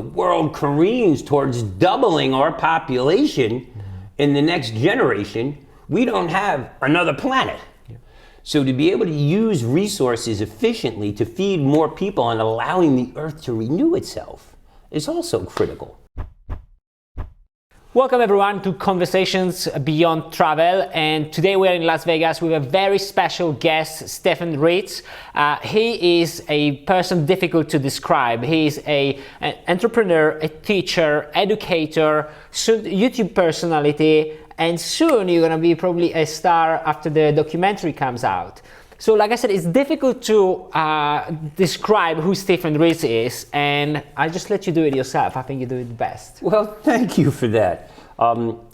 world careens towards doubling our population in the next generation, we don't have another planet. So to be able to use resources efficiently to feed more people and allowing the earth to renew itself is also critical. Welcome everyone to Conversations Beyond Travel, and today we are in Las Vegas with a very special guest, Stephen Ritz. He is a person difficult to describe. He is an entrepreneur, a teacher, educator, soon YouTube personality, and soon you're going to be probably a star after the documentary comes out. So like I said, it's difficult to describe who Stephen Ritz is, and I'll just let you do it yourself. I think you do it best. Well, thank you for that.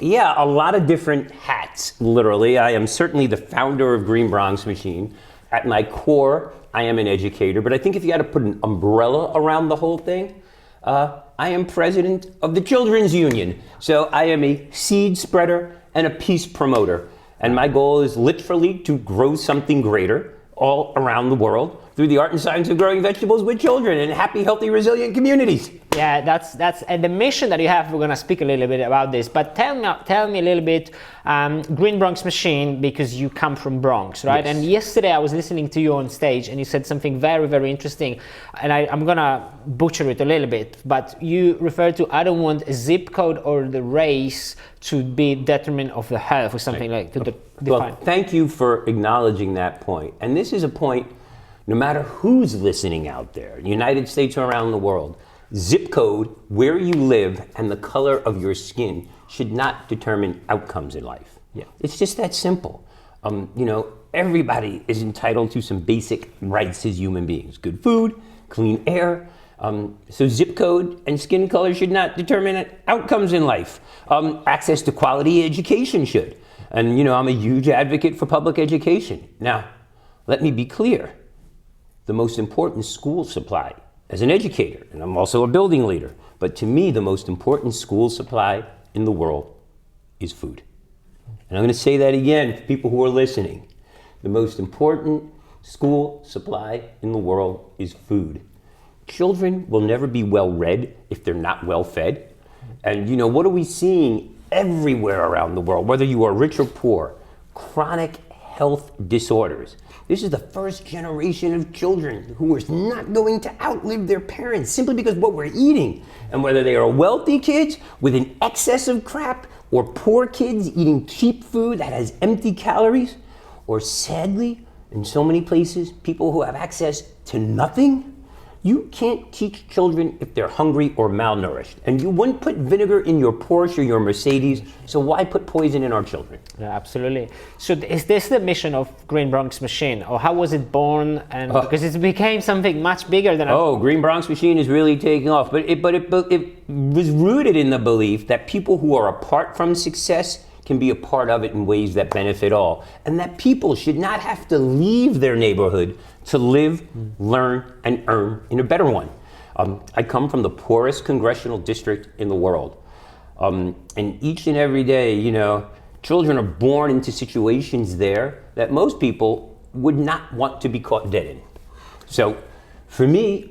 Yeah, a lot of different hats, literally. I am certainly the founder of Green Bronx Machine. At my core, I am an educator, but I think if you had to put an umbrella around the whole thing, I am president of the Children's Union. So I am a seed spreader and a peace promoter. And my goal is literally to grow something greater all around the world through the art and science of growing vegetables with children in happy, healthy, resilient communities. Yeah, that's the mission that you have. We're going to speak a little bit about this, but tell me a little bit, Green Bronx Machine, because you come from Bronx, right? Yes. And yesterday I was listening to you on stage and you said something very, very interesting, and I'm going to butcher it a little bit, but you referred to, I don't want a zip code or the race to be detriment of the health or something like to define. Well, thank you for acknowledging that point. And this is a point, no matter who's listening out there, United States or around the world, zip code, where you live, and the color of your skin should not determine outcomes in life. Yeah. It's just that simple. Everybody is entitled to some basic rights as human beings. Good food, clean air. So zip code and skin color should not determine outcomes in life. Access to quality education should. And I'm a huge advocate for public education. Now, let me be clear. The most important school supply as an educator, and I'm also a building leader, but to me, the most important school supply in the world is food. And I'm going to say that again for people who are listening. The most important school supply in the world is food. Children will never be well read if they're not well fed. And what are we seeing everywhere around the world, whether you are rich or poor? Chronic health disorders. This is the first generation of children who are not going to outlive their parents simply because of what we're eating. And whether they are wealthy kids with an excess of crap or poor kids eating cheap food that has empty calories, or sadly, in so many places, people who have access to nothing. You can't teach children if they're hungry or malnourished. And you wouldn't put vinegar in your Porsche or your Mercedes, so why put poison in our children? Yeah, absolutely. So is this the mission of Green Bronx Machine, or how was it born? And because it became something much bigger than... Green Bronx Machine is really taking off. But it was rooted in the belief that people who are apart from success can be a part of it in ways that benefit all. And that people should not have to leave their neighborhood to live, learn, and earn in a better one. I come from the poorest congressional district in the world. And each and every day, children are born into situations there that most people would not want to be caught dead in. So for me,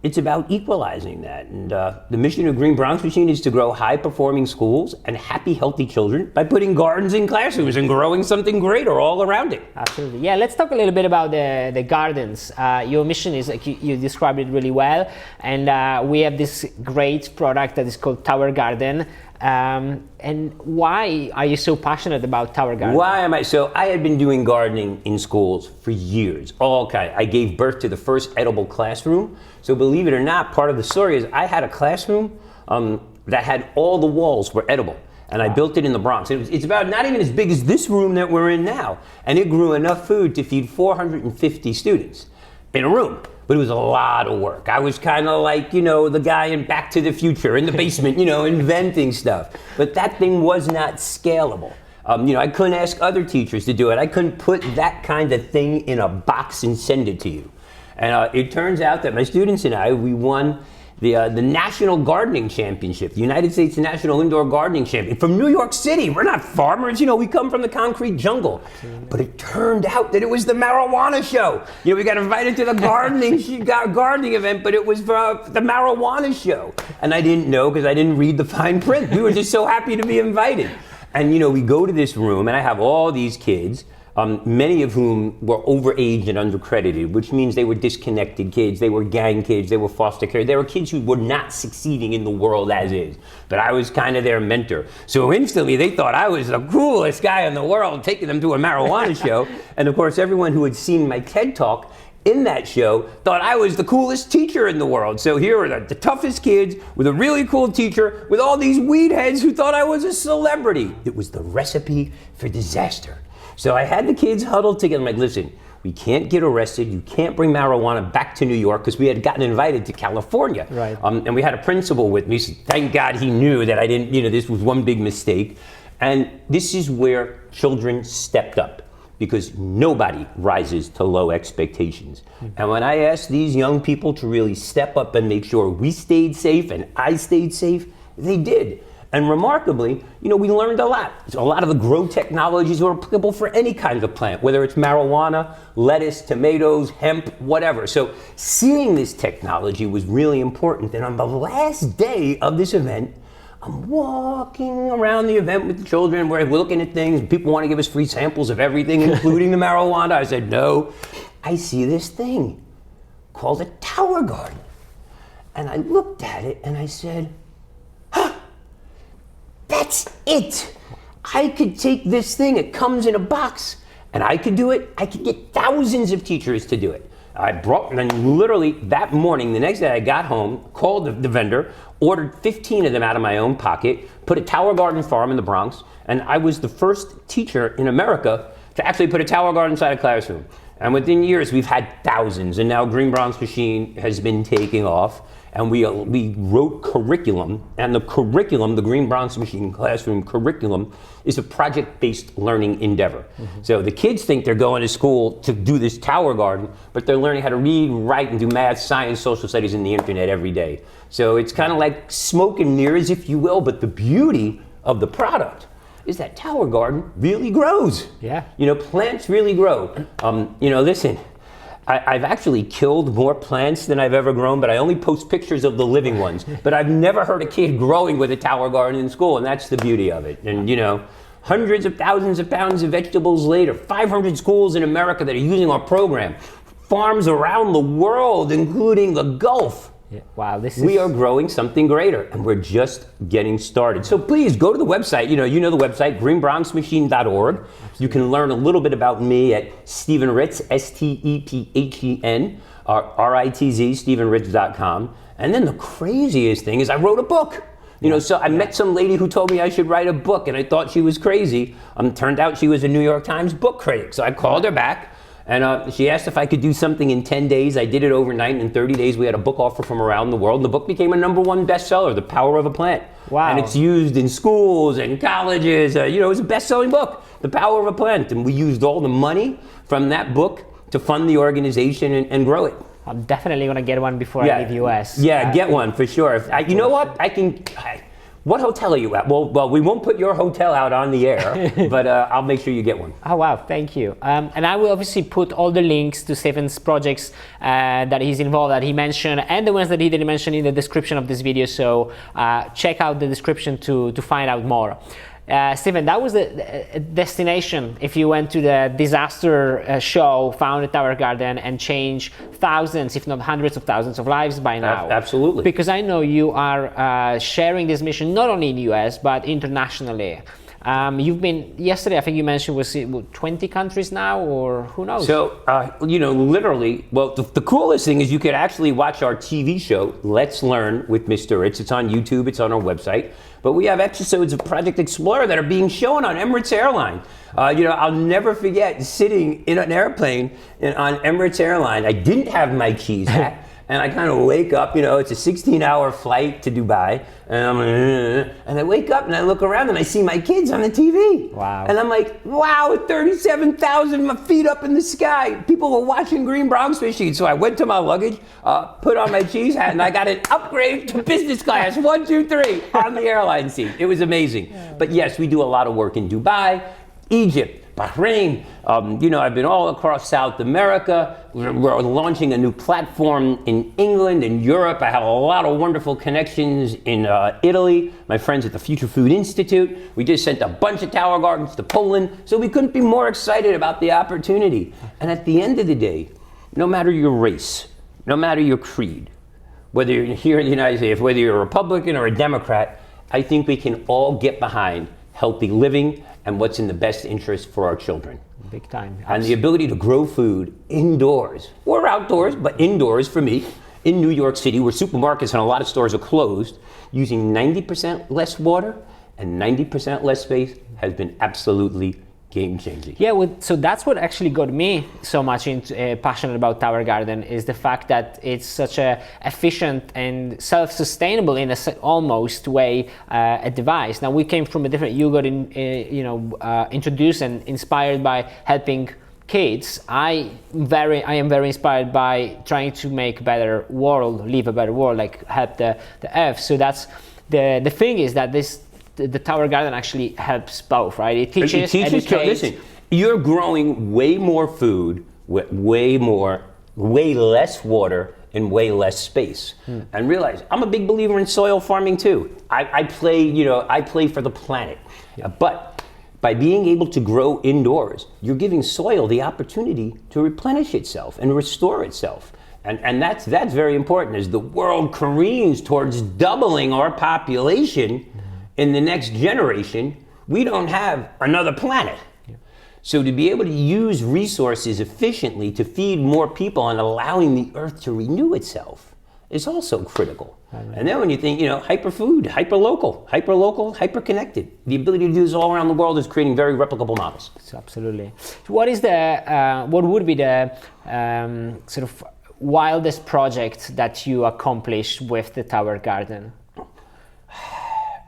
it's about equalizing that. And the mission of Green Bronx Machine is to grow high-performing schools and happy, healthy children by putting gardens in classrooms and growing something greater all around it. Absolutely. Yeah, let's talk a little bit about the gardens. Your mission is, like you described it really well, and we have this great product that is called Tower Garden. And why are you so passionate about Tower Garden? Why am I? So I had been doing gardening in schools for years, all kinds. I gave birth to the first edible classroom. So believe it or not, part of the story is I had a classroom that had all the walls were edible. And I built it in the Bronx. It's about not even as big as this room that we're in now. And it grew enough food to feed 450 students in a room. But it was a lot of work. I was kind of like, the guy in Back to the Future in the basement, inventing stuff. But that thing was not scalable. I couldn't ask other teachers to do it. I couldn't put that kind of thing in a box and send it to you. And it turns out that my students and I, we won the National Gardening Championship, the United States National Indoor Gardening Champion from New York City. We're not farmers, we come from the concrete jungle. But it turned out that it was the marijuana show. We got invited to the gardening event, but it was the marijuana show. And I didn't know because I didn't read the fine print. We were just so happy to be invited. And we go to this room and I have all these kids, many of whom were overaged and undercredited, which means they were disconnected kids, they were gang kids, they were foster care, they were kids who were not succeeding in the world as is. But I was kind of their mentor. So instantly they thought I was the coolest guy in the world, taking them to a marijuana show. And of course, everyone who had seen my TED Talk in that show thought I was the coolest teacher in the world. So here are the toughest kids with a really cool teacher with all these weed heads who thought I was a celebrity. It was the recipe for disaster. So I had the kids huddled together. I'm like, listen, we can't get arrested. You can't bring marijuana back to New York because we had gotten invited to California. Right. And we had a principal with me. So thank God he knew that I didn't, this was one big mistake. And this is where children stepped up because nobody rises to low expectations. And when I asked these young people to really step up and make sure we stayed safe and I stayed safe, they did. And remarkably, we learned a lot. So a lot of the grow technologies are applicable for any kind of plant, whether it's marijuana, lettuce, tomatoes, hemp, whatever. So seeing this technology was really important. And on the last day of this event, I'm walking around the event with the children. We're looking at things. People want to give us free samples of everything, including the marijuana. I said, no. I see this thing called a tower garden. And I looked at it and I said, that's it. I could take this thing, it comes in a box, and I could do it. I could get thousands of teachers to do it. And then literally that morning, the next day I got home, called the vendor, ordered 15 of them out of my own pocket, put a tower garden farm in the Bronx, and I was the first teacher in America to actually put a tower garden inside a classroom. And within years, we've had thousands, and now Green Bronx Machine has been taking off. And we wrote curriculum, and the curriculum, the Green Bronx Machine classroom curriculum, is a project-based learning endeavor. So the kids think they're going to school to do this tower garden, but they're learning how to read, write, and do math, science, social studies, and the internet every day. So it's kind of like smoke and mirrors, if you will, but the beauty of the product is that tower garden really grows. Yeah. Plants really grow. Listen, I've actually killed more plants than I've ever grown, but I only post pictures of the living ones. But I've never heard a kid growing with a tower garden in school, and that's the beauty of it. And hundreds of thousands of pounds of vegetables later, 500 schools in America that are using our program, farms around the world, including the Gulf. Yeah. Wow, We are growing something greater, and we're just getting started. So please go to the website. You know the website, greenbronxmachine.org. You can learn a little bit about me at Stephen Ritz, STEPHEN, RITZ, StephenRitz.com. And then the craziest thing is I wrote a book. So I met some lady who told me I should write a book, and I thought she was crazy. Turned out she was a New York Times book critic. So I called her back. And she asked if I could do something in 10 days. I did it overnight, and in 30 days we had a book offer from around the world. And the book became a #1 bestseller, The Power of a Plant. Wow. And it's used in schools and colleges. It was a best-selling book, The Power of a Plant. And we used all the money from that book to fund the organization and grow it. I'm definitely going to get one before I leave US. Yeah, get one for sure. You know what? What hotel are you at? Well, we won't put your hotel out on the air, but I'll make sure you get one. Oh, wow, thank you. And I will obviously put all the links to Stephen's projects that he's involved, that he mentioned, and the ones that he didn't mention in the description of this video. So check out the description to find out more. Stephen, that was the destination if you went to the disaster show, found a tower garden, and changed thousands, if not hundreds of thousands of lives by now. Absolutely. Because I know you are sharing this mission not only in the US, but internationally. You've been, yesterday I think you mentioned, was it 20 countries now, or who knows? So, literally, well, the coolest thing is you could actually watch our TV show, Let's Learn with Mr. Ritz. It's on YouTube, it's on our website. But we have episodes of Project Explorer that are being shown on Emirates Airline. I'll never forget sitting in an airplane on Emirates Airline. I didn't have my cheese hat. and I kind of wake up, it's a 16-hour flight to Dubai, and I wake up and I look around and I see my kids on the TV. Wow. And I'm like, wow, at 37,000, my feet up in the sky. People were watching Green Bronx Machine. So I went to my luggage, put on my cheese hat, and I got an upgrade to business class, 1, 2, 3, on the airline seat. It was amazing. But yes, we do a lot of work in Dubai, Egypt, Bahrain, I've been all across South America. We're launching a new platform in England and Europe. I have a lot of wonderful connections in Italy, my friends at the Future Food Institute. We just sent a bunch of tower gardens to Poland, so we couldn't be more excited about the opportunity. And at the end of the day, no matter your race, no matter your creed, whether you're here in the United States, whether you're a Republican or a Democrat, I think we can all get behind healthy living and what's in the best interest for our children. Big time. And the ability to grow food indoors or outdoors, but indoors for me, in New York City, where supermarkets and a lot of stores are closed, using 90% less water and 90% less space has been absolutely game-changing. Yeah, so that's what actually got me so much passionate about Tower Garden, is the fact that it's such a efficient and self-sustainable in a almost way a device. Now we came from a different. You got introduced and inspired by helping kids. I am very inspired by trying to make a better world, live a better world, like help the earth. So that's the thing is that the Tower Garden actually helps both, right? It teaches, educates. Listen, you're growing way more food with way less water in way less space. And realize, I'm a big believer in soil farming too. I play for the planet. But by being able to grow indoors, you're giving soil the opportunity to replenish itself and restore itself. And that's very important as the world careens towards doubling our population. In the next generation, we don't have another planet. So to be able to use resources efficiently to feed more people and allowing the earth to renew itself is also critical. And then when you think, hyperfood, hyperlocal, hyperconnected, the ability to do this all around the world is creating very replicable models. So absolutely. What would be the sort of wildest project that you accomplished with the Tower Garden?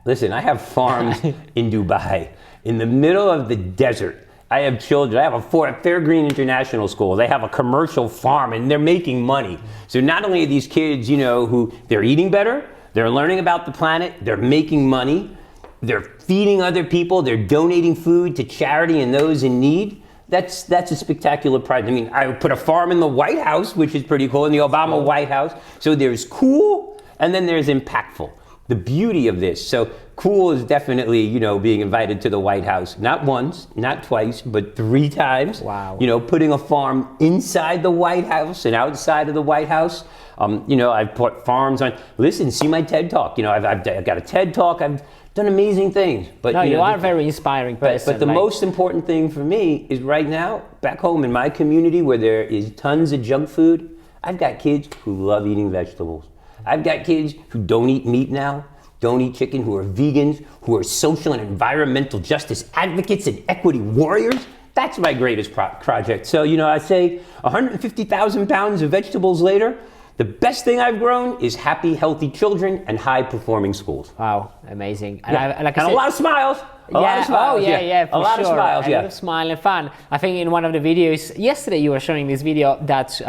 Listen, I have farms in Dubai, in the middle of the desert. I have children. I have a Fairgreen International School. They have a commercial farm, and they're making money. So not only are these kids, who they're eating better, they're learning about the planet, they're making money, they're feeding other people, they're donating food to charity and those in need. That's a spectacular project. I mean, I put a farm in the White House, which is pretty cool, in the Obama White House. So there's cool, and then there's impactful. The beauty of this. So cool is definitely, being invited to the White House, not once, not twice, but 3 times. Wow. Putting a farm inside the White House and outside of the White House. I've put farms on. Listen, see my TED Talk. I've got a TED Talk. I've done amazing things. But you are a very inspiring person. But the most important thing for me is right now, back home in my community where there is tons of junk food, I've got kids who love eating vegetables. I've got kids who don't eat meat now, don't eat chicken, who are vegans, who are social and environmental justice advocates and equity warriors. That's my greatest project. So, I say 150,000 pounds of vegetables later, the best thing I've grown is happy, healthy children and high-performing schools. Wow, amazing. And a lot of smiles. A lot of smiles. For a lot sure. of smiles, A lot of smile and fun. I think in one of the videos, yesterday you were showing this video that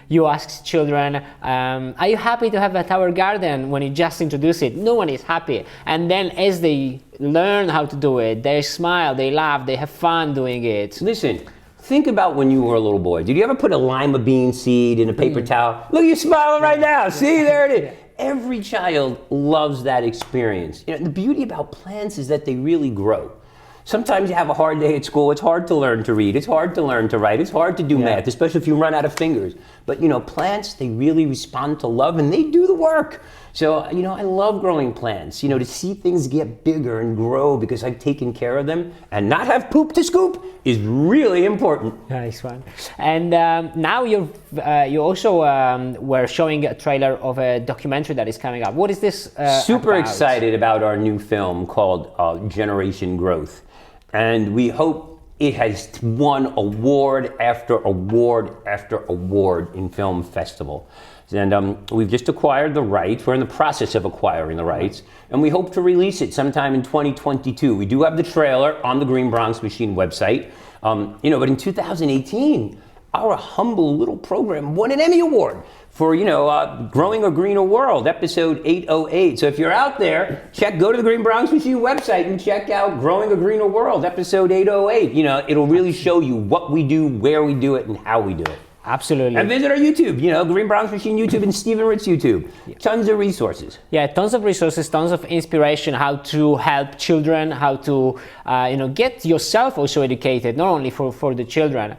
you asked children, are you happy to have a Tower Garden? When you just introduce it, no one is happy. And then as they learn how to do it, they smile, they laugh, they have fun doing it. Listen, think about when you were a little boy. Did you ever put a lima bean seed in a paper towel? Look, you're smiling right now. See, there it is. Every child loves that experience. The beauty about plants is that they really grow. Sometimes you have a hard day at school. It's hard to learn to read. It's hard to learn to write. It's hard to do math, especially if you run out of fingers. But plants, they really respond to love and they do the work. So, I love growing plants, to see things get bigger and grow because I've taken care of them and not have poop to scoop is really important. Nice one. And now you also were showing a trailer of a documentary that is coming up. What is this Super about? Excited about our new film called Generation Growth. And we hope it has won award after award after award in film festival. And we've just acquired the rights. We're in the process of acquiring the rights, and we hope to release it sometime in 2022. We do have the trailer on the Green Bronx Machine website. But in 2018, our humble little program won an Emmy Award for, Growing a Greener World, episode 808. So if you're out there, go to the Green Bronx Machine website and check out Growing a Greener World, episode 808. It'll really show you what we do, where we do it, and how we do it. Absolutely. And visit our YouTube, Green Bronx Machine YouTube and Stephen Ritz YouTube. Tons of resources. Yeah, tons of resources, tons of inspiration, how to help children, how to, get yourself also educated, not only for the children.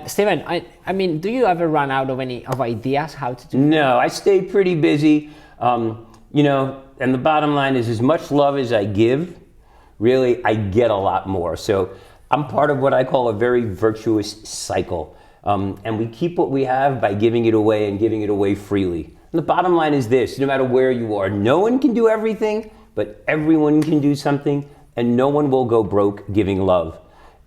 Stephen, I mean, do you ever run out of any ideas how to do that? No, I stay pretty busy. And the bottom line is, as much love as I give, really, I get a lot more. So I'm part of what I call a very virtuous cycle. And we keep what we have by giving it away and giving it away freely. And the bottom line is this: no matter where you are, no one can do everything, but everyone can do something, and no one will go broke giving love.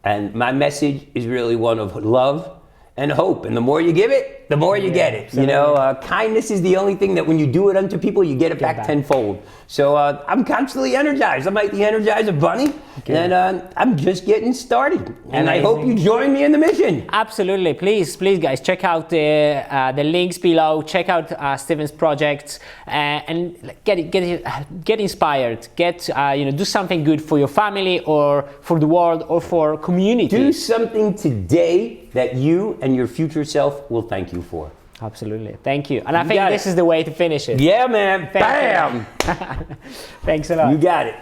And my message is really one of love and hope. And the more you give it, the more you get it. Kindness is the only thing that when you do it unto people, you get it back tenfold. So I'm constantly energized. I'm like the Energizer Bunny, and I'm just getting started. And I hope you join me in the mission. Absolutely. Please, guys, check out the links below. Check out Stephen's projects and get inspired. Do something good for your family or for the world or for community. Do something today that you and your future self will thank you for. Absolutely. Thank you. And I think this is the way to finish it. Yeah, man. Bam! Thanks a lot. You got it.